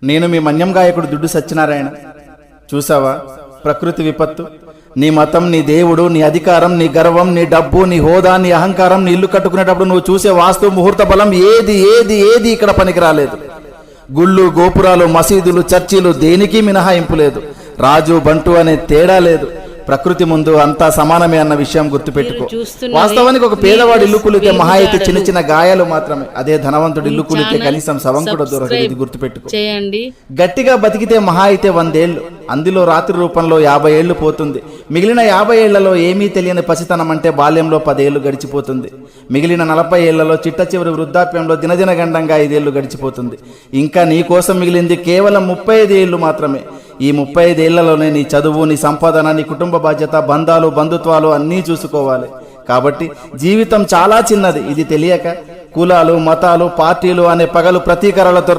నేను మీ మన్యం గాయకుడు దుడ్డు సత్యనారాయణ. చూసావా ప్రకృతి విపత్తు? నీ మతం, నీ దేవుడు, నీ అధికారం, నీ గర్వం, నీ డబ్బు, నీ హోదా, నీ అహంకారం, నీ ఇల్లు కట్టుకునేటప్పుడు నువ్వు చూసే వాస్తు ముహూర్త బలం ఏది ఏది ఏది ఇక్కడ పనికిరాలేదు. గుళ్ళు, గోపురాలు, మసీదులు, చర్చిలు దేనికి మినహాయింపు లేదు. రాజు బంటు అనే తేడా లేదు. ప్రకృతి ముందు అంతా సమానమే అన్న విషయం గుర్తుపెట్టుకో. వాస్తవానికి ఒక పేదవాడు ఇల్లు కూలితే మహా అయితే చిన్న చిన్న గాయాలు మాత్రమే. అదే ధనవంతుడు ఇల్లు కూలితే కనీసం శవం కూడా దొరకదు. ఇది గుర్తుపెట్టుకో. గట్టిగా బతికితే మహా అయితే 100 ఏళ్ళు, అందులో రాత్రి రూపంలో 50 ఏళ్ళు పోతుంది. మిగిలిన 50 ఏళ్లలో ఏమీ తెలియని పసితనం అంటే బాల్యంలో 10 ఏళ్ళు గడిచిపోతుంది. మిగిలిన 40 ఏళ్లలో చిట్ట చివరి వృద్ధాప్యంలో దినదిన గండంగా 5 ఏళ్ళు గడిచిపోతుంది. ఇంకా నీ కోసం మిగిలింది కేవలం 35 ఏళ్ళు మాత్రమే. ఈ 35 ఏళ్లలోనే నీ చదువు, నీ సంపాదన, నీ కుటుంబ బాధ్యత, బంధాలు, బంధుత్వాలు అన్నీ చూసుకోవాలి. కాబట్టి జీవితం చాలా చిన్నది. ఇది తెలియక కులాలు, మతాలు, పార్టీలు అనే పగలు ప్రతీకారాలతో